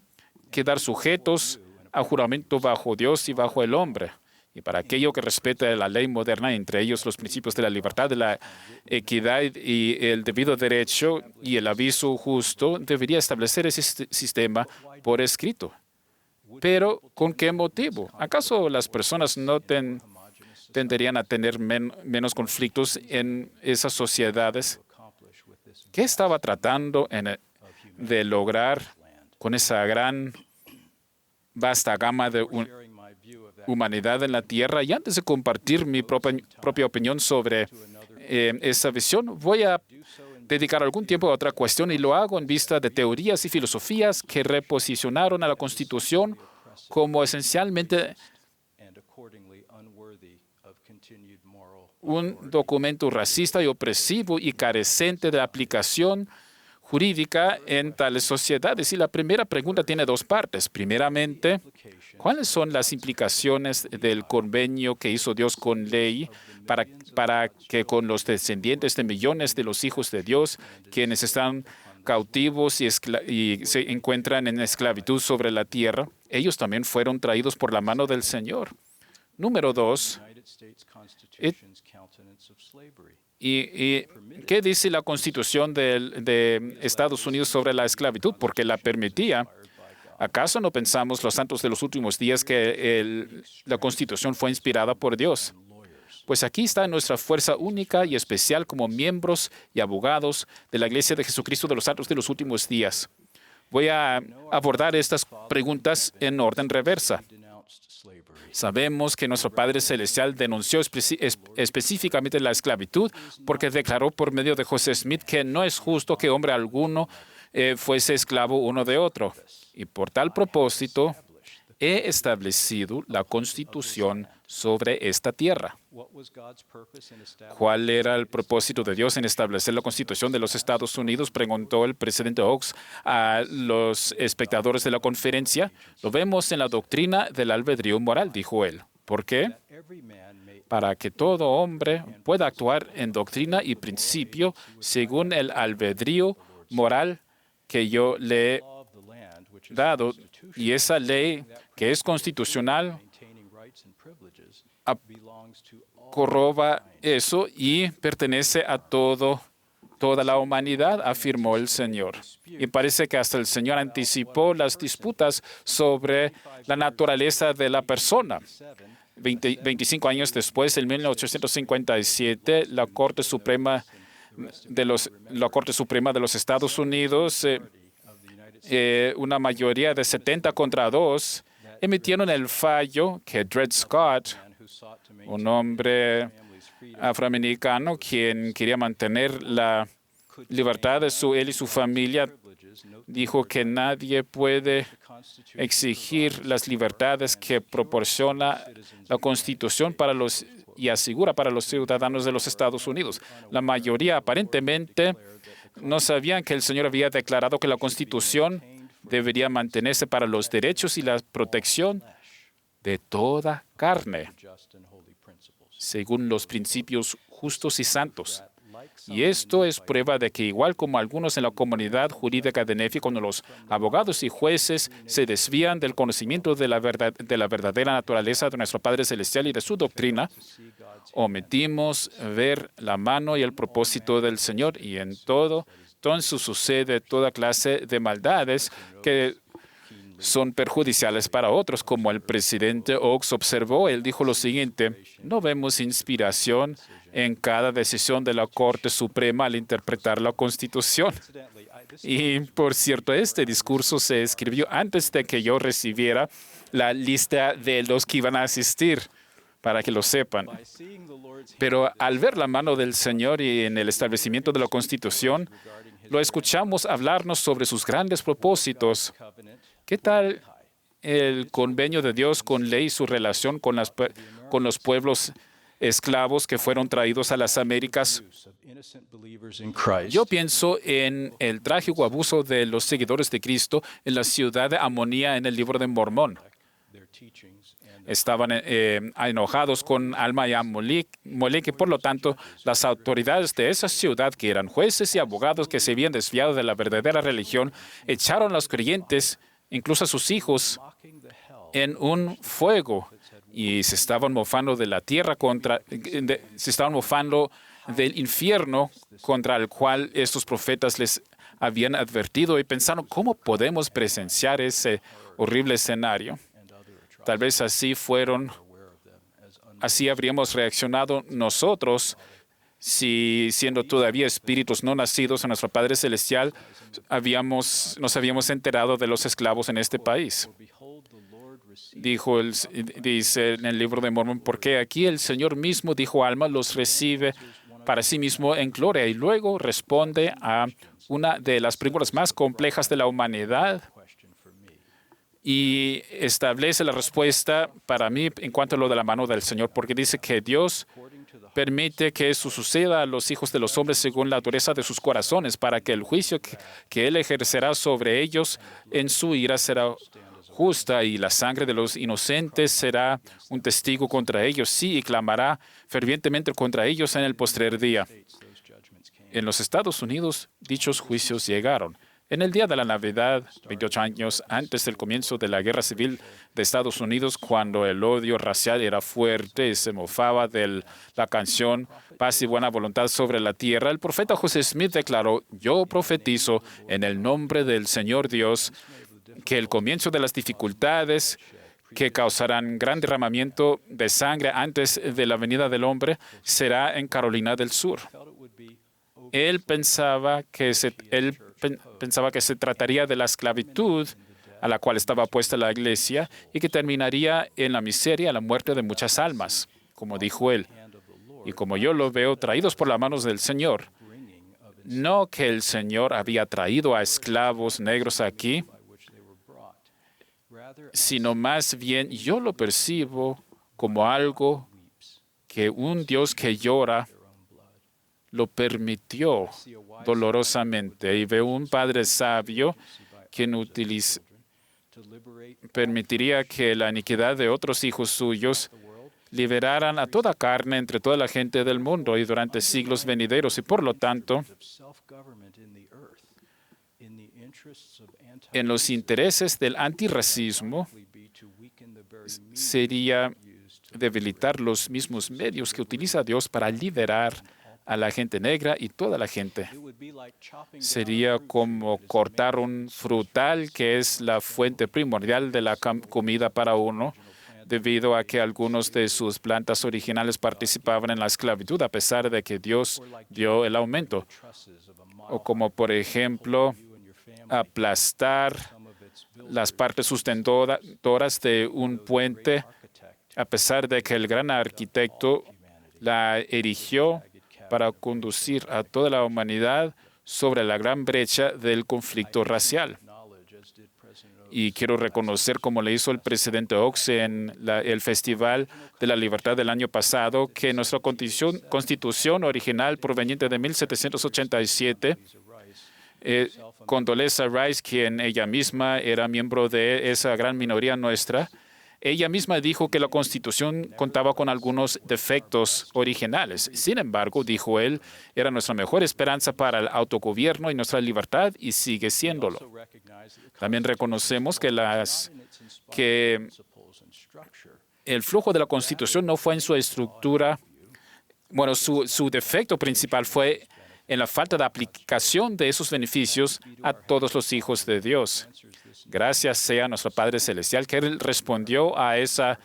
quedar sujetos a juramento bajo Dios y bajo el hombre. Y para aquello que respeta la ley moderna, entre ellos los principios de la libertad, de la equidad y el debido derecho y el aviso justo, debería establecer ese sistema por escrito. Pero, ¿con qué motivo? ¿Acaso las personas no tenderían a tener menos conflictos en esas sociedades? ¿Qué estaba tratando de lograr con esa gran, vasta gama de humanidad en la Tierra? Y antes de compartir mi propia opinión sobre esa visión, voy a dedicar algún tiempo a otra cuestión, y lo hago en vista de teorías y filosofías que reposicionaron a la Constitución como esencialmente un documento racista y opresivo y carecente de aplicación jurídica en tales sociedades. Y la primera pregunta tiene dos partes. Primeramente, ¿cuáles son las implicaciones del convenio que hizo Dios con ley para que con los descendientes de millones de los hijos de Dios, quienes están cautivos y se encuentran en esclavitud sobre la tierra, ellos también fueron traídos por la mano del Señor? Número dos, ¿y qué dice la Constitución de Estados Unidos sobre la esclavitud? Porque la permitía. ¿Acaso no pensamos los santos de los últimos días que la Constitución fue inspirada por Dios? Pues aquí está nuestra fuerza única y especial como miembros y abogados de la Iglesia de Jesucristo de los Santos de los Últimos Días. Voy a abordar estas preguntas en orden reversa. Sabemos que nuestro Padre Celestial denunció específicamente la esclavitud porque declaró por medio de José Smith que no es justo que hombre alguno fuese esclavo uno de otro. Y por tal propósito he establecido la Constitución sobre esta tierra. ¿Cuál era el propósito de Dios en establecer la Constitución de los Estados Unidos?, preguntó el presidente Oaks a los espectadores de la conferencia. Lo vemos en la doctrina del albedrío moral, dijo él. ¿Por qué? Para que todo hombre pueda actuar en doctrina y principio según el albedrío moral que yo le he dado. Y esa ley, que es constitucional, corroba eso y pertenece a toda la humanidad, afirmó el Señor. Y parece que hasta el Señor anticipó las disputas sobre la naturaleza de la persona. 25 años después, en 1857, la Corte Suprema de los Estados Unidos, una mayoría de 70-2, emitieron el fallo que Dred Scott, un hombre afroamericano quien quería mantener la libertad de él y su familia, dijo que nadie puede exigir las libertades que proporciona la Constitución y asegura para los ciudadanos de los Estados Unidos. La mayoría aparentemente no sabían que el Señor había declarado que la Constitución debería mantenerse para los derechos y la protección de toda carne, según los principios justos y santos. Y esto es prueba de que, igual como algunos en la comunidad jurídica de Nefi, cuando los abogados y jueces se desvían del conocimiento de la verdadera naturaleza de nuestro Padre Celestial y de su doctrina, omitimos ver la mano y el propósito del Señor, y en todo entonces sucede toda clase de maldades que son perjudiciales para otros. Como el presidente Oaks observó, él dijo lo siguiente: no vemos inspiración en cada decisión de la Corte Suprema al interpretar la Constitución. Y, por cierto, este discurso se escribió antes de que yo recibiera la lista de los que iban a asistir, para que lo sepan. Pero al ver la mano del Señor y en el establecimiento de la Constitución, lo escuchamos hablarnos sobre sus grandes propósitos. ¿Qué tal el convenio de Dios con ley y su relación con los pueblos esclavos que fueron traídos a las Américas? Yo pienso en el trágico abuso de los seguidores de Cristo en la ciudad de Amonía en el libro de Mormón. Estaban enojados con Alma y Molec, y por lo tanto las autoridades de esa ciudad, que eran jueces y abogados que se habían desviado de la verdadera religión, echaron a los creyentes, incluso a sus hijos, en un fuego, y se estaban mofando de la tierra se estaban mofando del infierno contra el cual estos profetas les habían advertido, y pensaron: ¿cómo podemos presenciar ese horrible escenario? Tal vez así habríamos reaccionado nosotros si, siendo todavía espíritus no nacidos en nuestro Padre Celestial, nos habíamos enterado de los esclavos en este país. Dice en el libro de Mormón: porque aquí el Señor mismo, dijo Alma, los recibe para sí mismo en gloria. Y luego responde a una de las preguntas más complejas de la humanidad y establece la respuesta para mí en cuanto a lo de la mano del Señor, porque dice que Dios permite que eso suceda a los hijos de los hombres según la dureza de sus corazones, para que el juicio que Él ejercerá sobre ellos en su ira será justa, y la sangre de los inocentes será un testigo contra ellos, sí, y clamará fervientemente contra ellos en el postrer día. En los Estados Unidos, dichos juicios llegaron. En el día de la Navidad, 28 años antes del comienzo de la Guerra Civil de Estados Unidos, cuando el odio racial era fuerte y se mofaba de la canción Paz y Buena Voluntad sobre la Tierra, el profeta José Smith declaró: yo profetizo en el nombre del Señor Dios que el comienzo de las dificultades que causarán gran derramamiento de sangre antes de la venida del hombre será en Carolina del Sur. Él pensaba que se trataría de la esclavitud a la cual estaba puesta la iglesia y que terminaría en la miseria, la muerte de muchas almas, como dijo él. Y como yo lo veo, traídos por las manos del Señor. No que el Señor había traído a esclavos negros aquí, sino más bien yo lo percibo como algo que un Dios que llora lo permitió dolorosamente. Y veo un Padre sabio quien permitiría que la iniquidad de otros hijos suyos liberaran a toda carne entre toda la gente del mundo y durante siglos venideros. Y por lo tanto, en los intereses del antirracismo, sería debilitar los mismos medios que utiliza Dios para liberar a la gente negra y toda la gente. Sería como cortar un frutal que es la fuente primordial de la comida para uno, debido a que algunos de sus plantas originales participaban en la esclavitud, a pesar de que Dios dio el aumento. O como, por ejemplo, aplastar las partes sustentadoras de un puente, a pesar de que el gran arquitecto la erigió para conducir a toda la humanidad sobre la gran brecha del conflicto racial. Y quiero reconocer, como le hizo el presidente Oaks en el Festival de la Libertad del año pasado, que nuestra constitución original proveniente de 1787, Condoleezza Rice, quien ella misma era miembro de esa gran minoría nuestra, ella misma dijo que la Constitución contaba con algunos defectos originales. Sin embargo, dijo él, era nuestra mejor esperanza para el autogobierno y nuestra libertad, y sigue siéndolo. También reconocemos que el flujo de la Constitución no fue en su estructura. Bueno, su defecto principal fue en la falta de aplicación de esos beneficios a todos los hijos de Dios. Gracias sea a nuestro Padre Celestial que Él respondió a esa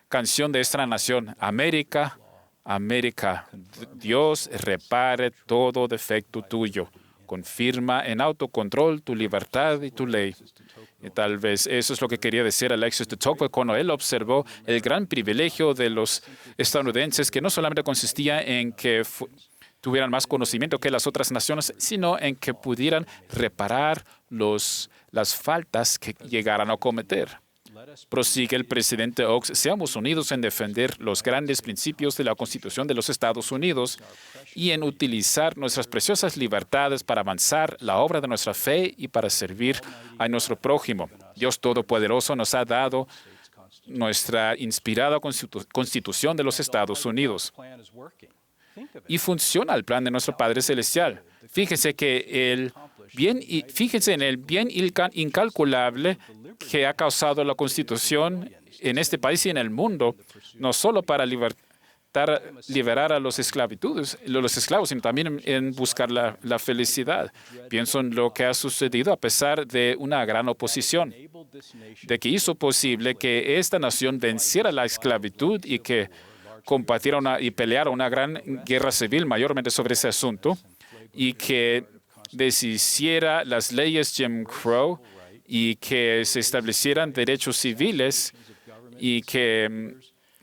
canción de esta nación. América, América, Dios repare todo defecto tuyo. Confirma en autocontrol tu libertad y tu ley. Y tal vez eso es lo que quería decir Alexis de Tocqueville cuando él observó el gran privilegio de los estadounidenses, que no solamente consistía en que tuvieran más conocimiento que las otras naciones, sino en que pudieran reparar las faltas que llegaran a cometer. Prosigue el presidente Oaks: seamos unidos en defender los grandes principios de la Constitución de los Estados Unidos y en utilizar nuestras preciosas libertades para avanzar la obra de nuestra fe y para servir a nuestro prójimo. Dios Todopoderoso nos ha dado nuestra inspirada Constitución de los Estados Unidos. Y funciona el plan de nuestro Padre Celestial. Fíjense en el bien incalculable que ha causado la Constitución en este país y en el mundo, no solo para liberar a los esclavos, sino también en buscar la felicidad. Pienso en lo que ha sucedido a pesar de una gran oposición, de que hizo posible que esta nación venciera la esclavitud y que combatiera y peleara una gran guerra civil mayormente sobre ese asunto, y que deshiciera las leyes Jim Crow y que se establecieran derechos civiles y que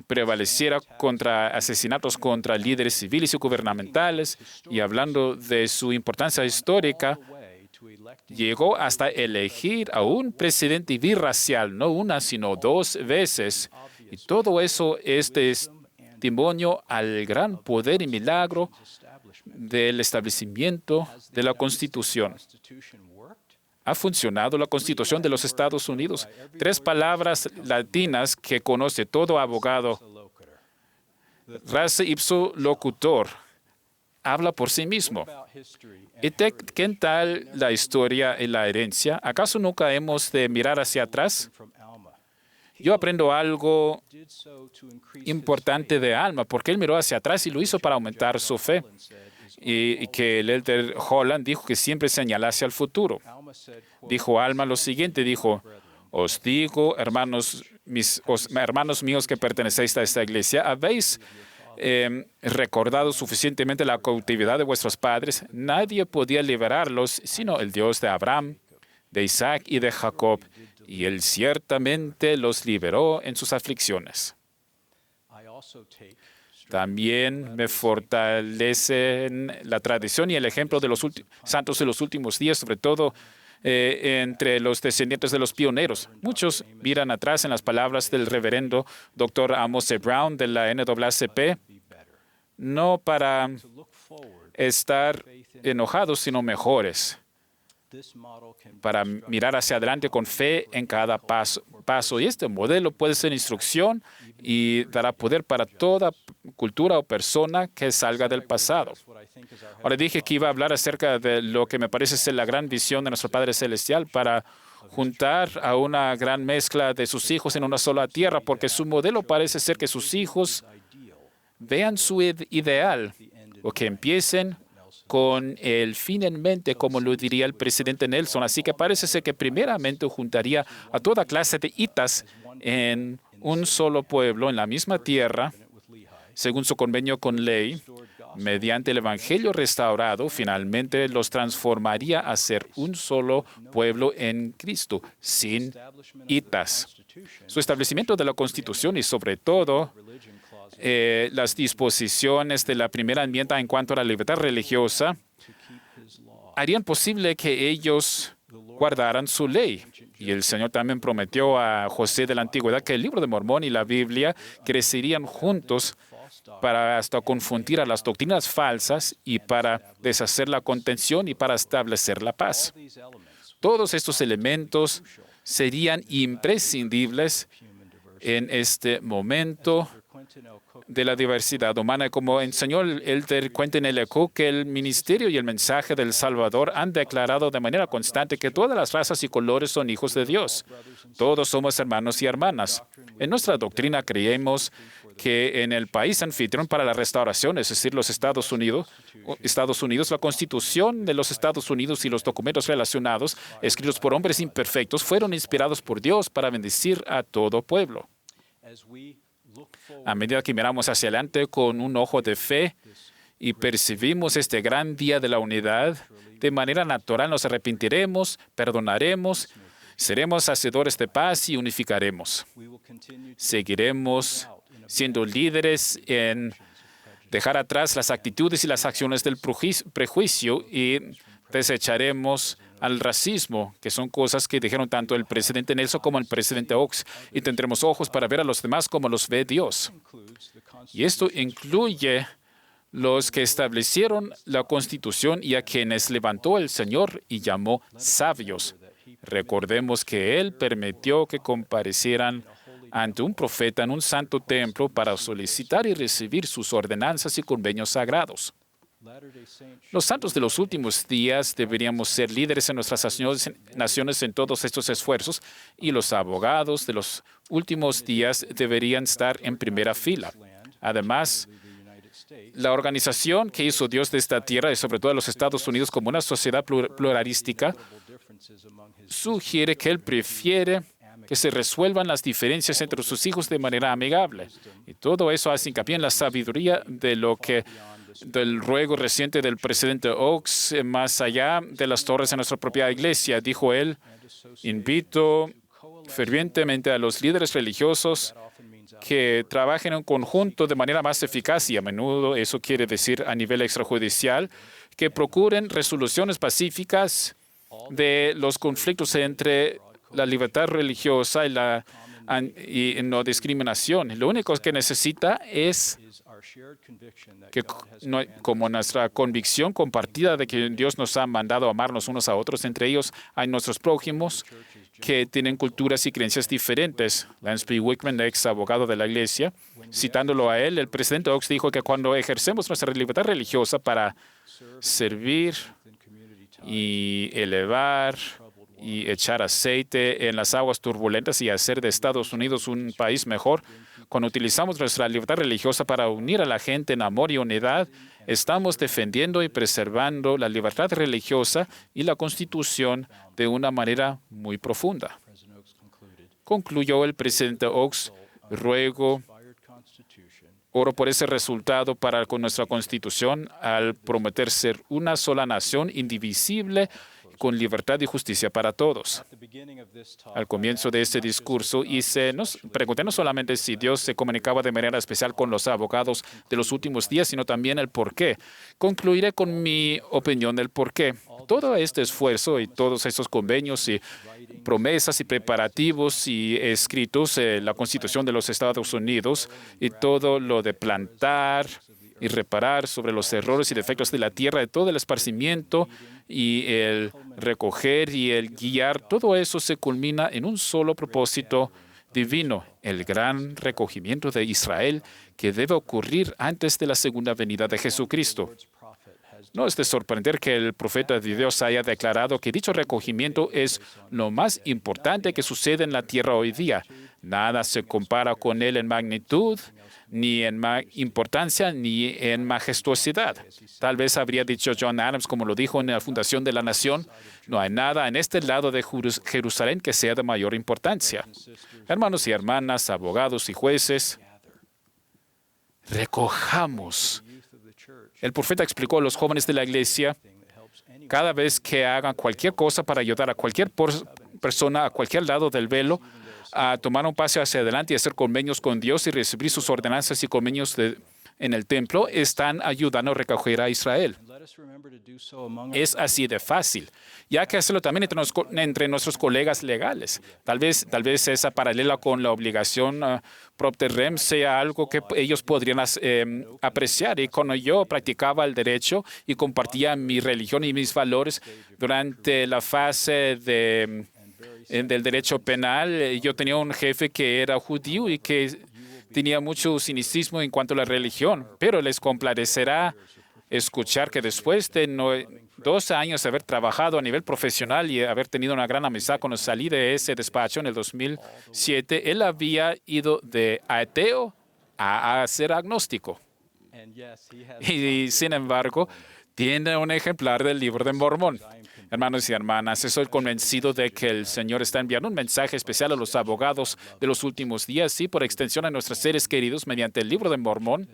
prevaleciera contra asesinatos contra líderes civiles y gubernamentales. Y hablando de su importancia histórica, llegó hasta elegir a un presidente birracial, no una, sino 2 veces. Y todo eso es testimonio al gran poder y milagro del establecimiento de la Constitución. ¿Ha funcionado la Constitución de los Estados Unidos? 3 palabras latinas que conoce todo abogado. Rase ipso locutor. Habla por sí mismo. ¿Y qué tal la historia y la herencia? ¿Acaso nunca hemos de mirar hacia atrás? Yo aprendo algo importante de Alma, porque él miró hacia atrás y lo hizo para aumentar su fe. Y que el elder Holland dijo que siempre señalase al futuro. Dijo Alma lo siguiente, dijo: os digo, hermanos míos que pertenecéis a esta iglesia, habéis recordado suficientemente la cautividad de vuestros padres. Nadie podía liberarlos sino el Dios de Abraham, de Isaac y de Jacob, y Él ciertamente los liberó en sus aflicciones. También me fortalecen la tradición y el ejemplo de los santos de los últimos días, sobre todo entre los descendientes de los pioneros. Muchos miran atrás en las palabras del reverendo Dr. Amos E. Brown de la NAACP, no para estar enojados, sino mejores, para mirar hacia adelante con fe en cada paso. Y este modelo puede ser instrucción y dará poder para toda cultura o persona que salga del pasado. Ahora dije que iba a hablar acerca de lo que me parece ser la gran visión de nuestro Padre Celestial para juntar a una gran mezcla de sus hijos en una sola tierra, porque su modelo parece ser que sus hijos vean su ideal o que empiecen con el fin en mente, como lo diría el presidente Nelson. Así que parece ser que primeramente juntaría a toda clase de itas en un solo pueblo, en la misma tierra, según su convenio con ley. Mediante el Evangelio restaurado, finalmente los transformaría a ser un solo pueblo en Cristo, sin itas. Su establecimiento de la Constitución y, sobre todo, las disposiciones de la primera enmienda en cuanto a la libertad religiosa harían posible que ellos guardaran su ley. Y el Señor también prometió a José de la Antigüedad que el Libro de Mormón y la Biblia crecerían juntos para hasta confundir a las doctrinas falsas y para deshacer la contención y para establecer la paz. Todos estos elementos serían imprescindibles en este momento de la diversidad humana. Como enseñó el elder Quentin L. Cook, que el ministerio y el mensaje del Salvador han declarado de manera constante que todas las razas y colores son hijos de Dios. Todos somos hermanos y hermanas. En nuestra doctrina creemos que en el país anfitrión para la restauración, es decir, los Estados Unidos, la Constitución de los Estados Unidos y los documentos relacionados, escritos por hombres imperfectos, fueron inspirados por Dios para bendecir a todo pueblo. A medida que miramos hacia adelante con un ojo de fe y percibimos este gran día de la unidad, de manera natural nos arrepentiremos, perdonaremos, seremos hacedores de paz y unificaremos. Seguiremos siendo líderes en dejar atrás las actitudes y las acciones del prejuicio y desecharemos al racismo, que son cosas que dijeron tanto el presidente Nelson como el presidente Oaks, y tendremos ojos para ver a los demás como los ve Dios. Y esto incluye los que establecieron la Constitución y a quienes levantó el Señor y llamó sabios. Recordemos que Él permitió que comparecieran ante un profeta en un santo templo para solicitar y recibir sus ordenanzas y convenios sagrados. Los santos de los últimos días deberíamos ser líderes en nuestras naciones en todos estos esfuerzos, y los abogados de los últimos días deberían estar en primera fila. Además, la organización que hizo Dios de esta tierra y sobre todo de los Estados Unidos como una sociedad pluralística sugiere que Él prefiere que se resuelvan las diferencias entre sus hijos de manera amigable. Y todo eso hace hincapié en la sabiduría del ruego reciente del presidente Oaks, más allá de las torres de nuestra propia iglesia. Dijo él: invito fervientemente a los líderes religiosos que trabajen en conjunto de manera más eficaz, y a menudo eso quiere decir a nivel extrajudicial, que procuren resoluciones pacíficas de los conflictos entre la libertad religiosa y no discriminación. Lo único que necesita es que, como nuestra convicción compartida de que Dios nos ha mandado a amarnos unos a otros, entre ellos hay nuestros prójimos que tienen culturas y creencias diferentes. Lance P. Wickman, ex abogado de la Iglesia, citándolo a él, el presidente Oaks dijo que cuando ejercemos nuestra libertad religiosa para servir y elevar y echar aceite en las aguas turbulentas y hacer de Estados Unidos un país mejor, cuando utilizamos nuestra libertad religiosa para unir a la gente en amor y unidad, estamos defendiendo y preservando la libertad religiosa y la Constitución de una manera muy profunda. Concluyó el presidente Oaks: oro por ese resultado con nuestra Constitución al prometer ser una sola nación indivisible con libertad y justicia para todos. Al comienzo de este discurso pregunté no solamente si Dios se comunicaba de manera especial con los abogados de los últimos días, sino también el por qué. Concluiré con mi opinión del por qué. Todo este esfuerzo y todos estos convenios y promesas y preparativos y escritos, la Constitución de los Estados Unidos y todo lo de plantar y reparar sobre los errores y defectos de la tierra, de todo el esparcimiento y el recoger y el guiar, todo eso se culmina en un solo propósito divino: el gran recogimiento de Israel que debe ocurrir antes de la segunda venida de Jesucristo. No es de sorprender que el profeta de Dios haya declarado que dicho recogimiento es lo más importante que sucede en la tierra hoy día. Nada se compara con él en magnitud, ni en importancia, ni en majestuosidad. Tal vez habría dicho John Adams, como lo dijo en la fundación de la nación: no hay nada en este lado de Jerusalén que sea de mayor importancia. Hermanos y hermanas, abogados y jueces, recojamos. El profeta explicó a los jóvenes de la iglesia: cada vez que hagan cualquier cosa para ayudar a cualquier persona a cualquier lado del velo a tomar un paso hacia adelante y hacer convenios con Dios y recibir sus ordenanzas y convenios en el templo, están ayudando a recoger a Israel. Es así de fácil. Y hay que hacerlo también entre nuestros colegas legales. Tal vez esa paralela con la obligación propter rem sea algo que ellos podrían apreciar. Y cuando yo practicaba el derecho y compartía mi religión y mis valores durante la fase del derecho penal, yo tenía un jefe que era judío y que tenía mucho cinicismo en cuanto a la religión, pero les complacerá escuchar que después de 12 años de haber trabajado a nivel profesional y haber tenido una gran amistad cuando salí de ese despacho en el 2007, él había ido de ateo a ser agnóstico. Y sin embargo, tiene un ejemplar del Libro de Mormón. Hermanos y hermanas, estoy convencido de que el Señor está enviando un mensaje especial a los abogados de los últimos días y por extensión a nuestros seres queridos mediante el Libro de Mormón,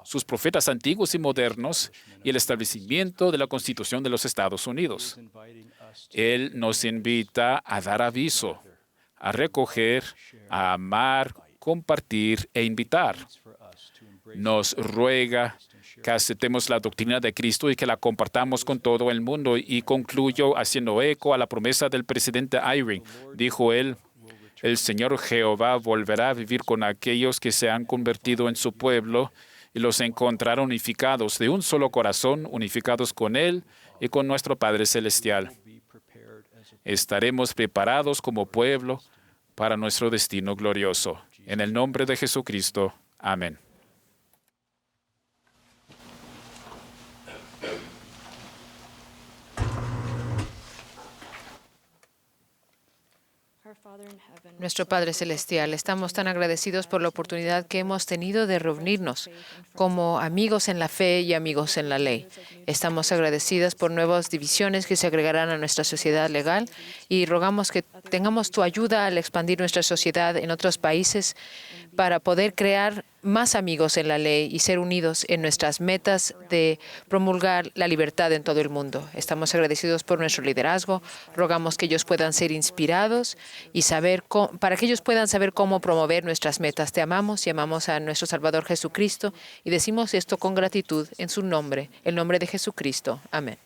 sus profetas antiguos y modernos y el establecimiento de la Constitución de los Estados Unidos. Él nos invita a dar aviso, a recoger, a amar, compartir e invitar. Nos ruega que aceptemos la doctrina de Cristo y que la compartamos con todo el mundo. Y concluyo haciendo eco a la promesa del presidente Eyring. Dijo él, el Señor Jehová volverá a vivir con aquellos que se han convertido en su pueblo y los encontrará unificados de un solo corazón, unificados con Él y con nuestro Padre Celestial. Estaremos preparados como pueblo para nuestro destino glorioso. En el nombre de Jesucristo. Amén. Nuestro Padre Celestial, estamos tan agradecidos por la oportunidad que hemos tenido de reunirnos como amigos en la fe y amigos en la ley. Estamos agradecidos por nuevas divisiones que se agregarán a nuestra sociedad legal y rogamos que tengamos tu ayuda al expandir nuestra sociedad en otros países para poder crear más amigos en la ley y ser unidos en nuestras metas de promulgar la libertad en todo el mundo. Estamos agradecidos por nuestro liderazgo. Rogamos que ellos puedan ser inspirados y para que ellos puedan saber cómo promover nuestras metas. Te amamos y amamos a nuestro Salvador Jesucristo y decimos esto con gratitud en su nombre, el nombre de Jesucristo. Amén.